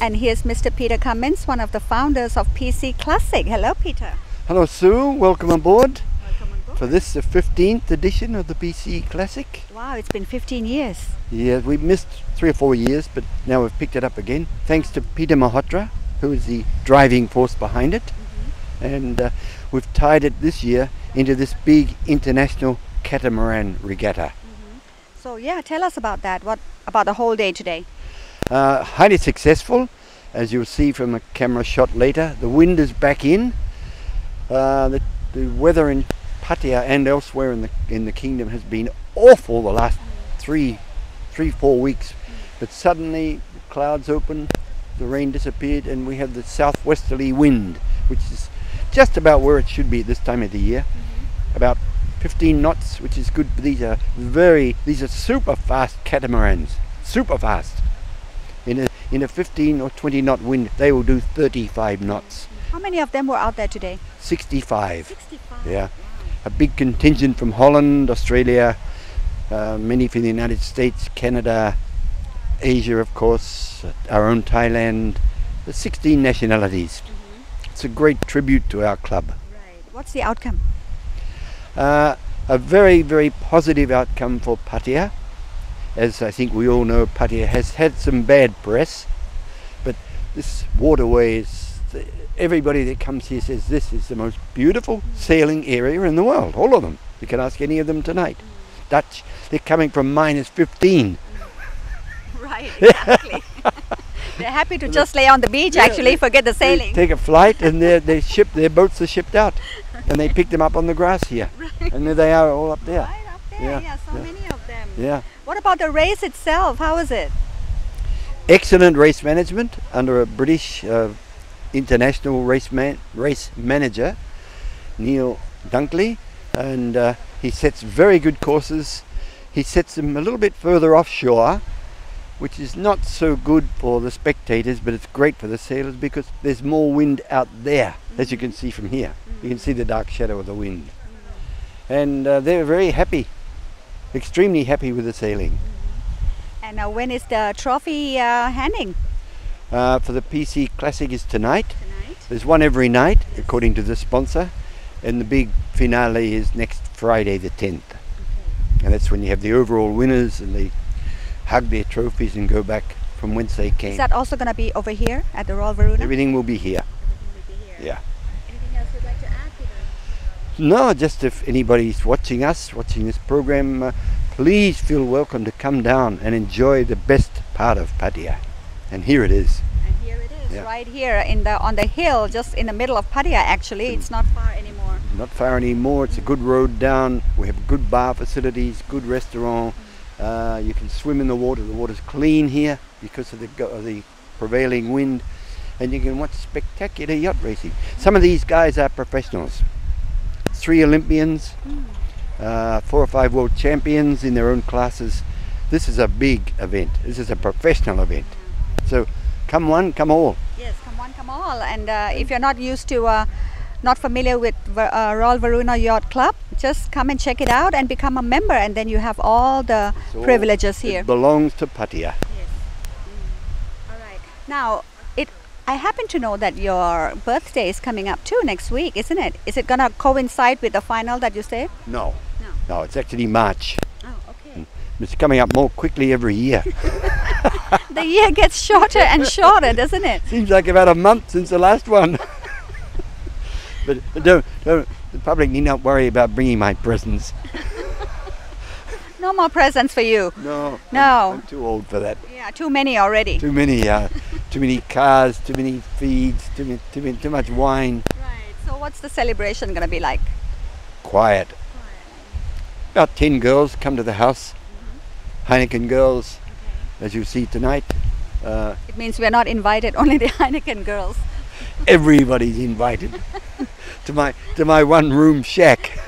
And here's Mr. Peter Cummins, one of the founders of PC Classic. Hello, Peter. Hello, Sue. Welcome aboard. Welcome on board. For this, the 15th edition of the PC Classic. Wow, it's been 15 years. Yeah, we missed 3 or 4 years, but now we've picked it up again. Thanks to Peter Malhotra, who is the driving force behind it. And we've tied it this year into this big international catamaran regatta. So yeah, tell us about that. What about the whole day today? Highly successful, as you'll see from a camera shot later. The wind is back in. The weather in Pattaya and elsewhere in the kingdom has been awful the last 3-4 weeks. But suddenly the clouds opened, the rain disappeared, and we have the southwesterly wind, which is just about where it should be at this time of the year. About 15 knots, which is good. These are super fast catamarans, super fast. In a 15 or 20 knot wind, they will do 35 knots. How many of them were out there today? 65. 65. Yeah. Wow. A big contingent from Holland, Australia, many from the United States, Canada, Asia, of course, our own Thailand. There's 16 nationalities. It's a great tribute to our club. Right. What's the outcome? A very, very positive outcome for Pattaya. As I think we all know, Pattaya has had some bad press, but this waterway is, everybody that comes here says this is the most beautiful sailing area in the world, all of them. You can ask any of them tonight. Dutch, they're coming from -15. Right, exactly. They're happy to just lay on the beach, actually, forget the sailing. They take a flight and their boats are shipped out, and they pick them up on the grass here. Right. And there they are all up there. Right up there, yeah, so many of them. Yeah. What about the race itself? How is it? Excellent race management under a British international race manager, Neil Dunkley, and he sets very good courses. He sets them a little bit further offshore, which is not so good for the spectators, but it's great for the sailors because there's more wind out there, as you can see from here. You can see the dark shadow of the wind. And they're very happy, extremely happy with the sailing. And when is the trophy handing? For the PC Classic is tonight. Tonight. There's one every night, according to the sponsor. And the big finale is next Friday the 10th. And that's when you have the overall winners and they hug their trophies and go back from whence they came. Is that also going to be over here at the Royal Varuna? Everything will be here. Everything will be here. Yeah. Anything else you'd like to add, Peter? No, just if anybody's watching this program, please feel welcome to come down and enjoy the best part of Pattaya. And here it is. And here it is, right here on the hill, just in the middle of Pattaya. Actually, it's not far anymore. Not far anymore. It's a good road down. We have good bar facilities, good restaurant. You can swim in the water. The water's clean here because of the prevailing wind, and you can watch spectacular yacht racing. Some of these guys are professionals. 3 Olympians, 4 or 5 world champions in their own classes. This is a big event. This is a professional event. So come one, come all. Yes, come one, come all. And if you're not used to, not familiar with Royal Varuna Yacht Club, just come and check it out and become a member, and then you have all the privileges here. It belongs to Pattaya. Yes. All right. Now, I happen to know that your birthday is coming up too next week, isn't it? Is it going to coincide with the final that you say? No. No. No, it's actually March. Oh, okay. It's coming up more quickly every year. The year gets shorter and shorter, doesn't it? Seems like about a month since the last one. But don't, the public need not worry about bringing my presents. No more presents for you. No. No. I'm too old for that. Yeah, too many already. Too many cars, too many feeds, too much wine. Right. So what's the celebration going to be like? Quiet. About 10 girls come to the house. Heineken girls, as you see tonight. It means we're not invited, only the Heineken girls. Everybody's invited to my one-room shack.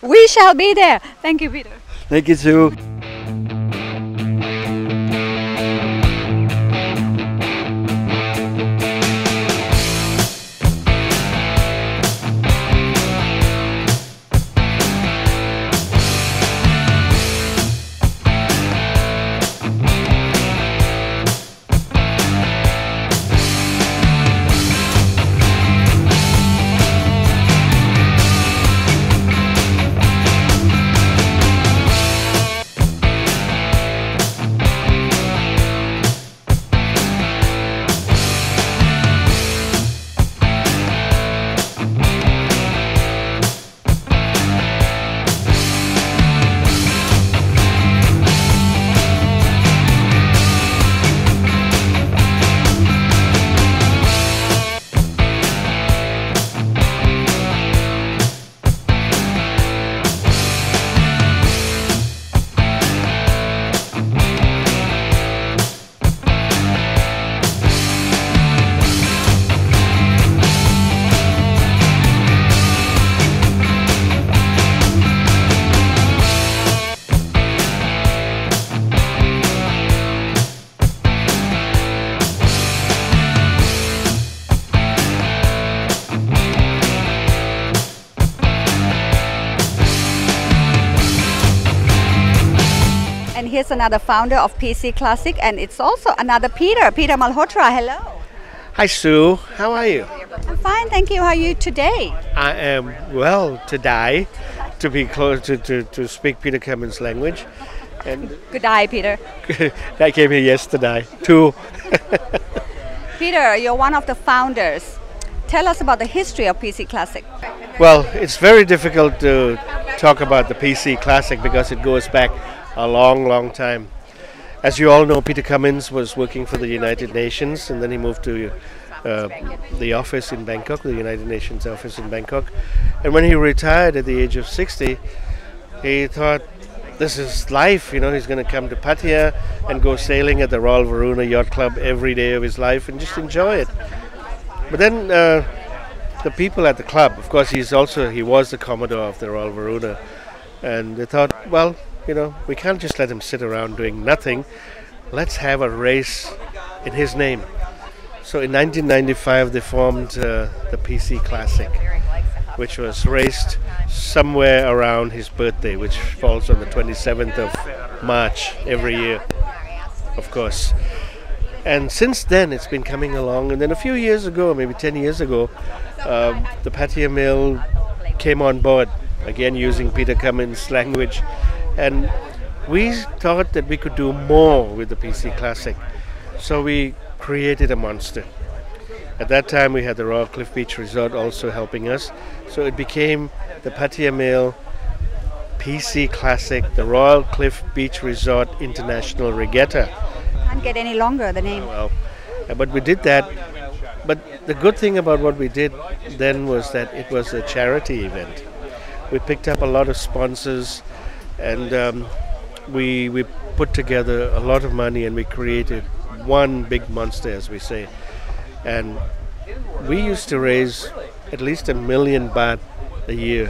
We shall be there. Thank you, Peter. Thank you, Sue. is another founder of PC Classic, and it's also another Peter Malhotra. Hello. Hi Sue, how are you? I'm fine, thank you. How are you today? I am well today, to be close to speak Peter Cummins' language. And Good day, Peter. I came here yesterday too. Peter, you're one of the founders. Tell us about the history of PC Classic. Well, it's very difficult to talk about the PC Classic because it goes back a long time. As you all know, Peter Cummins was working for the United Nations, and then he moved to the office in Bangkok, the United Nations office in Bangkok. And when he retired at the age of 60, he thought, this is life, you know, he's going to come to Pattaya and go sailing at the Royal Varuna Yacht Club every day of his life and just enjoy it. But then the people at the club, of course, he was the Commodore of the Royal Varuna, and they thought, well, you know, we can't just let him sit around doing nothing. Let's have a race in his name. So in 1995 they formed the PC Classic, which was raced somewhere around his birthday, which falls on the 27th of March every year, of course. And since then it's been coming along, and then a few years ago, maybe 10 years ago, the Pattaya Mail came on board, again using Peter Cummins' language. And we thought that we could do more with the PC Classic. So we created a monster. At that time we had the Royal Cliff Beach Resort also helping us. So it became the Pattaya Mail PC Classic, the Royal Cliff Beach Resort International Regatta. Can't get any longer, the name. Well, but we did that. But the good thing about what we did then was that it was a charity event. We picked up a lot of sponsors, and we put together a lot of money, and we created one big monster, as we say. And we used to raise at least 1 million baht a year,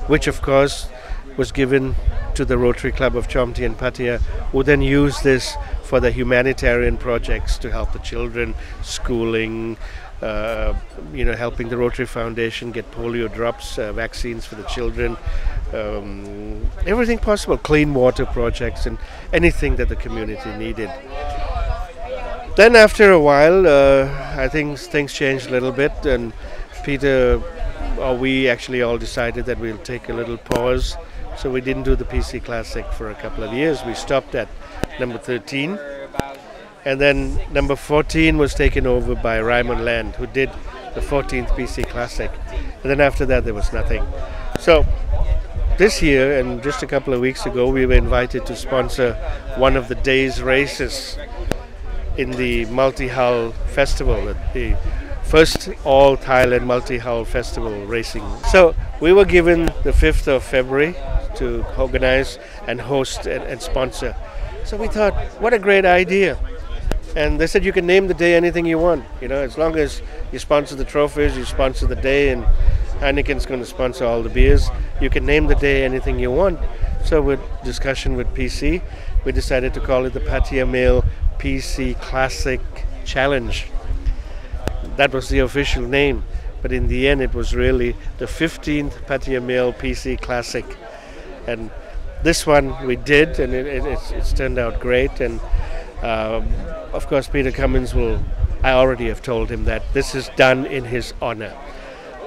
which of course was given to the Rotary Club of Chomti and Pattaya, who then used this for the humanitarian projects to help the children, schooling, helping the Rotary Foundation get polio drops, vaccines for the children, everything possible, clean water projects, and anything that the community needed. Then after a while, I think things changed a little bit, and we actually all decided that we'll take a little pause. So we didn't do the PC Classic for a couple of years. We stopped at number 13. And then number 14 was taken over by Raymond Land, who did the 14th PC Classic. And then after that, there was nothing. So this year, and just a couple of weeks ago, we were invited to sponsor one of the day's races in the Multihull Festival, the first all Thailand Multihull Festival racing. So we were given the 5th of February to organize and host and sponsor. So we thought, what a great idea. And they said you can name the day anything you want, you know, as long as you sponsor the trophies, you sponsor the day, and Heineken's going to sponsor all the beers. You can name the day anything you want. So with discussion with PC, we decided to call it the Pattaya Mail PC Classic Challenge. That was the official name, but in the end it was really the 15th Pattaya Mail PC Classic. And this one we did, and it's turned out great. And of course Peter Cummins I already have told him that this is done in his honor.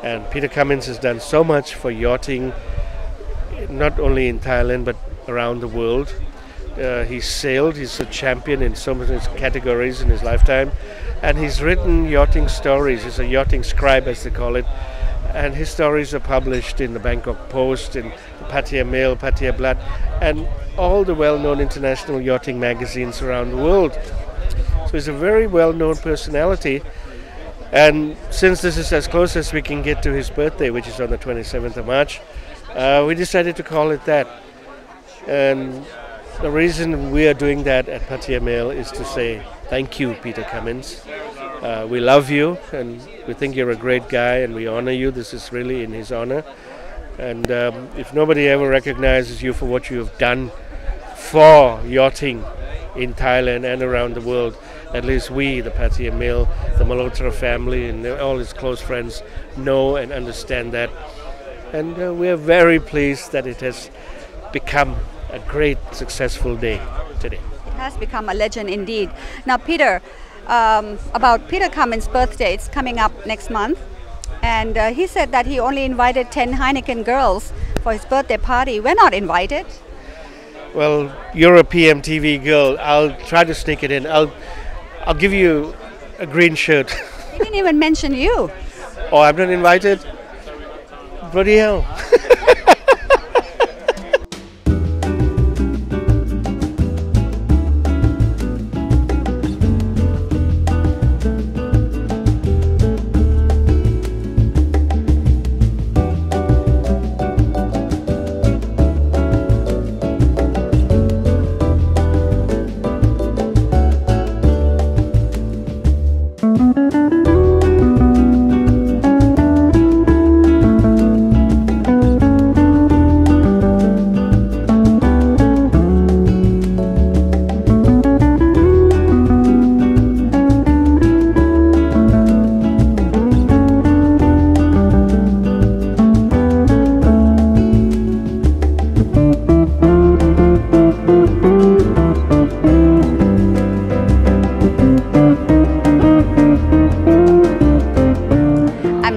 And Peter Cummins has done so much for yachting, not only in Thailand but around the world. He's sailed, he's a champion in so many categories in his lifetime, and he's written yachting stories. He's a yachting scribe, as they call it, and his stories are published in the Bangkok Post, in the Pattaya Mail, Pattaya Blad, and all the well-known international yachting magazines around the world. So he's a very well-known personality, and since this is as close as we can get to his birthday, which is on the 27th of March, we decided to call it that. And the reason we are doing that at Pattaya Mail is to say thank you, Peter Cummins. We love you, and we think you're a great guy, and we honor you. This is really in his honor. And if nobody ever recognizes you for what you have done for yachting in Thailand and around the world, at least we, the Pattaya Mail, the Malhotra family, and all his close friends know and understand that. And we are very pleased that it has become a great successful day today. It has become a legend indeed. Now, Peter, about Peter Cummins' birthday, it's coming up next month. And he said that he only invited 10 Heineken girls for his birthday party. We're not invited. Well, you're a PMTV girl. I'll try to sneak it in. I'll give you a green shirt. He didn't even mention you. Oh, I'm not invited? Bloody hell.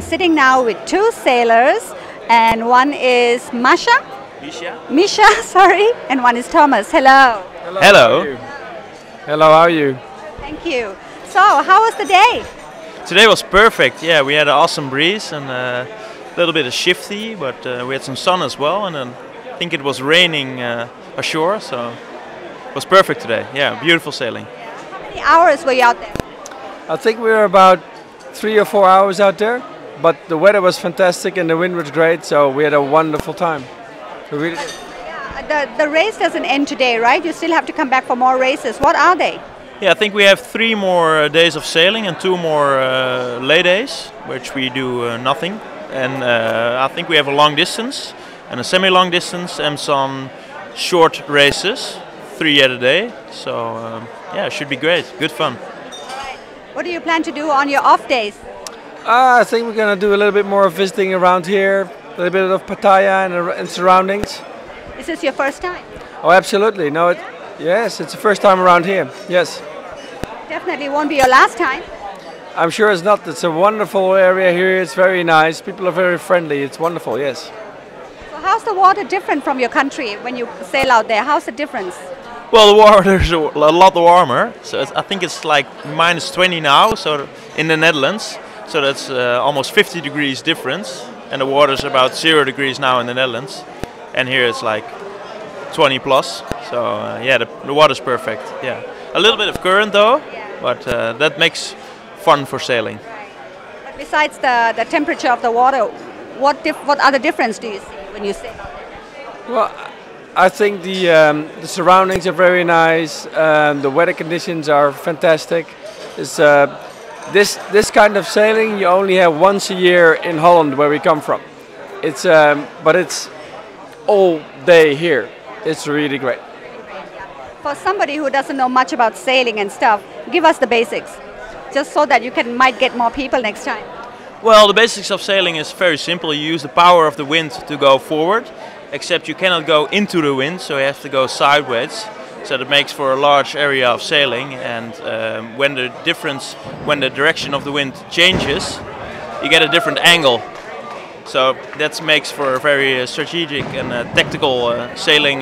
Sitting now with two sailors, and one is Misha, sorry, and one is Thomas. Hello. Hello. Hello, how are you? Thank you. So, how was the day? Today was perfect. Yeah, we had an awesome breeze and a little bit of shifty, but we had some sun as well, and then I think it was raining ashore, so it was perfect today. Yeah, beautiful sailing. How many hours were you out there? I think we were about 3 or 4 hours out there. But the weather was fantastic and the wind was great, so we had a wonderful time. So really Yeah, the race doesn't end today, right? You still have to come back for more races. What are they? Yeah, I think we have 3 more days of sailing and 2 more lay days, which we do nothing. And I think we have a long distance and a semi-long distance and some short races, 3 a day. So yeah, it should be great, good fun. What do you plan to do on your off days? I think we're going to do a little bit more visiting around here, a little bit of Pattaya and surroundings. Is this your first time? Oh, absolutely. No, yes, it's the first time around here. Yes. Definitely won't be your last time. I'm sure it's not. It's a wonderful area here. It's very nice. People are very friendly. It's wonderful, yes. So how's the water different from your country when you sail out there? How's the difference? Well, the water is a lot warmer. So I think it's like minus 20 now, so in the Netherlands. So that's almost 50 degrees difference, and the water is about 0 degrees now in the Netherlands, and here it's like 20 plus. So yeah, the water's perfect. Yeah, a little bit of current though, but that makes fun for sailing. But besides the temperature of the water, what other difference do you see when you sail? Well, I think the surroundings are very nice. The weather conditions are fantastic. It's This kind of sailing you only have once a year in Holland, where we come from. It's but it's all day here. It's really great. For somebody who doesn't know much about sailing and stuff, give us the basics, just so that you might get more people next time. Well, the basics of sailing is very simple. You use the power of the wind to go forward, except you cannot go into the wind, so you have to go sideways. So that makes for a large area of sailing, and when the direction of the wind changes, you get a different angle. So that makes for a very strategic and tactical sailing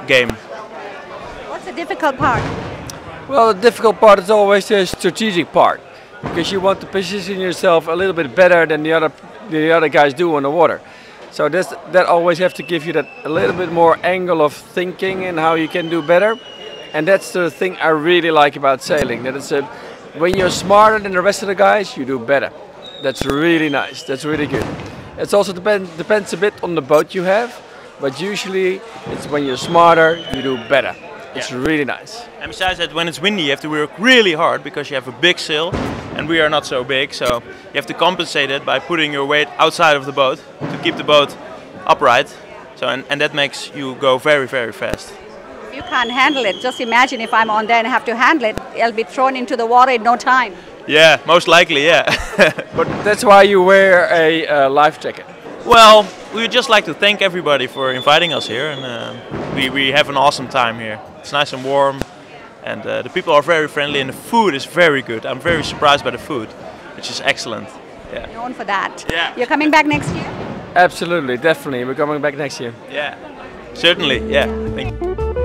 game. What's the difficult part? Well, the difficult part is always the strategic part, because you want to position yourself a little bit better than the other guys do on the water. So that always have to give you that a little bit more angle of thinking and how you can do better. And that's the thing I really like about sailing. That it's when you're smarter than the rest of the guys, you do better. That's really nice. That's really good. It also depends a bit on the boat you have, but usually it's when you're smarter, you do better. It's really nice. And besides that, when it's windy, you have to work really hard because you have a big sail, and we are not so big, so you have to compensate it by putting your weight outside of the boat to keep the boat upright. So and that makes you go very, very fast. You can't handle it. Just imagine if I'm on there and have to handle it, I'll be thrown into the water in no time. Yeah, most likely, yeah. But that's why you wear a life jacket. Well, we would just like to thank everybody for inviting us here, and we have an awesome time here. It's nice and warm, and the people are very friendly, and the food is very good. I'm very surprised by the food, which is excellent. Yeah. Known for that. Yeah. You're coming back next year? Absolutely, definitely. We're coming back next year. Yeah. Certainly. Yeah. Thank you.